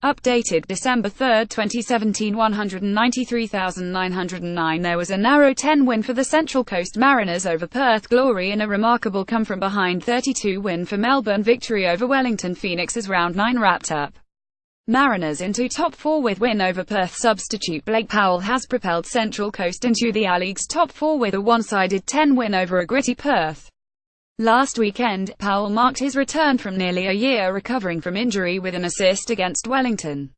Updated December 3, 2017 193,909. There was a narrow 10-win for the Central Coast Mariners over Perth Glory in a remarkable come-from-behind 32 win for Melbourne victory over Wellington Phoenix as Round 9 wrapped up. Mariners into top 4 with win over Perth. Substitute Blake Powell has propelled Central Coast into the A-League's top 4 with a one-sided 10 win over a gritty Perth. Last weekend, Powell marked his return from nearly a year recovering from injury with an assist against Wellington.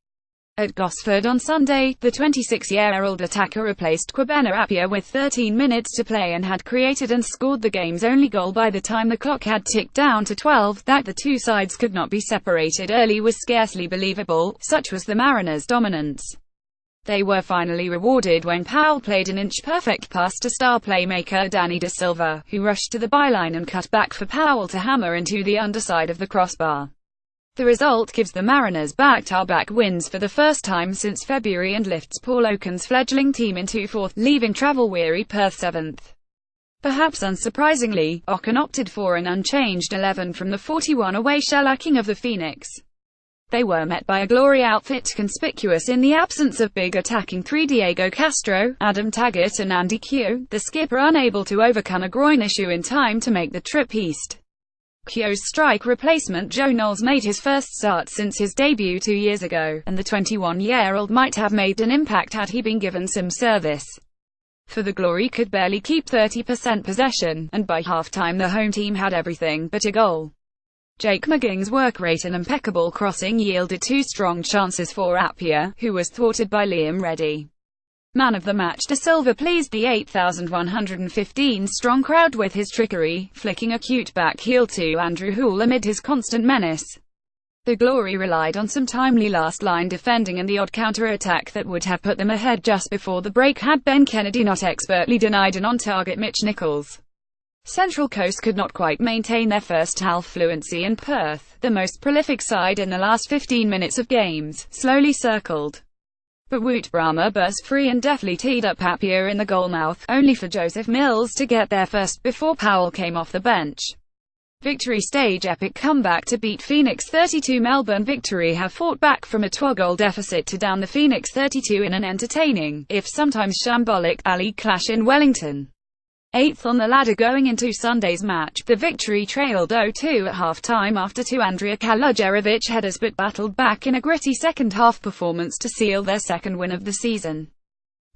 At Gosford on Sunday, the 26-year-old attacker replaced Kwabena Appiah with 13 minutes to play and had created and scored the game's only goal by the time the clock had ticked down to 12. That the two sides could not be separated early was scarcely believable, such was the Mariners' dominance. They were finally rewarded when Powell played an inch-perfect pass to star playmaker Danny De Silva, who rushed to the byline and cut back for Powell to hammer into the underside of the crossbar. The result gives the Mariners back-to-back wins for the first time since February and lifts Paul Oaken's fledgling team into fourth, leaving travel-weary Perth seventh. Perhaps unsurprisingly, Oaken opted for an unchanged 11 from the 41 away shellacking of the Phoenix. They were met by a Glory outfit conspicuous in the absence of big attacking three: Diego Castro, Adam Taggart and Andy Keogh, the skipper unable to overcome a groin issue in time to make the trip east. Keogh's strike replacement Joe Knowles made his first start since his debut 2 years ago, and the 21-year-old might have made an impact had he been given some service. For the Glory could barely keep 30% possession, and by halftime the home team had everything but a goal. Jake McGing's work rate and impeccable crossing yielded two strong chances for Appiah, who was thwarted by Liam Reddy. Man of the match De Silva pleased the 8,115-strong crowd with his trickery, flicking a cute back heel to Andrew Hoole amid his constant menace. The Glory relied on some timely last-line defending and the odd counter-attack that would have put them ahead just before the break had Ben Kennedy not expertly denied an on-target Mitch Nichols. Central Coast could not quite maintain their first-half fluency, and Perth, the most prolific side in the last 15 minutes of games, slowly circled. But Wout Brama burst free and deftly teed up Appiah in the goalmouth, only for Joseph Mills to get there first before Powell came off the bench. Victory stage epic comeback to beat Phoenix 32. Melbourne victory have fought back from a 12-goal deficit to down the Phoenix 32 in an entertaining, if sometimes shambolic, A-League clash in Wellington. Eighth on the ladder going into Sunday's match, the victory trailed 0-2 at half-time after two Andrija Kaluđerović headers but battled back in a gritty second-half performance to seal their second win of the season.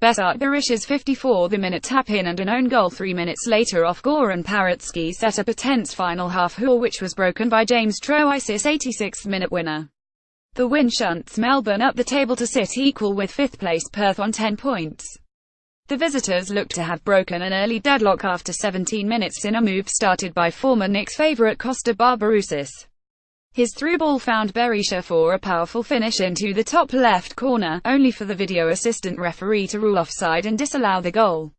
Besart Berish's 54th-minute tap-in and an own goal 3 minutes later off Goran Paritsky set up a tense final half which was broken by James Trois's 86th-minute winner. The win shunts Melbourne up the table to sit equal with fifth-place Perth on 10 points. The visitors looked to have broken an early deadlock after 17 minutes in a move started by former Knicks favourite Costa Barbarouses. His through ball found Berisha for a powerful finish into the top left corner, only for the video assistant referee to rule offside and disallow the goal.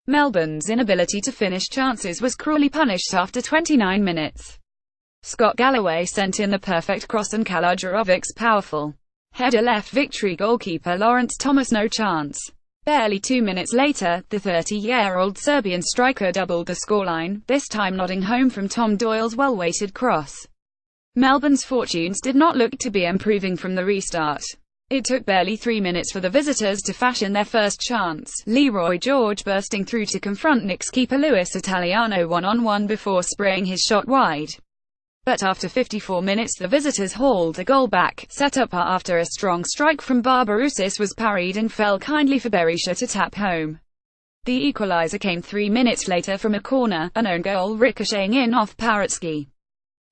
Melbourne's inability to finish chances was cruelly punished after 29 minutes. Scott Galloway sent in the perfect cross and Kaluđerovic's powerful header left victory goalkeeper Lawrence Thomas no chance. Barely 2 minutes later, the 30-year-old Serbian striker doubled the scoreline, this time nodding home from Tom Doyle's well-weighted cross. Melbourne's fortunes did not look to be improving from the restart. It took barely 3 minutes for the visitors to fashion their first chance, Leroy George bursting through to confront Knicks keeper Luis Italiano one-on-one before spraying his shot wide. But after 54 minutes the visitors hauled a goal back, set up after a strong strike from Barbarouses was parried and fell kindly for Berisha to tap home. The equaliser came 3 minutes later from a corner, an own goal ricocheting in off Paritsky.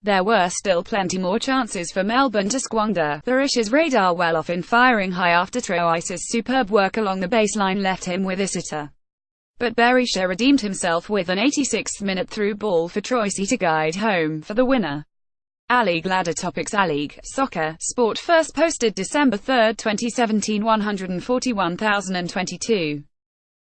There were still plenty more chances for Melbourne to squander. Berisha's radar well off in firing high after Trois's superb work along the baseline left him with a sitter. But Berisha redeemed himself with an 86th-minute through ball for Troisi to guide home for the winner. A-League ladder topics. A-League Soccer Sport first posted December 3, 2017 141,022.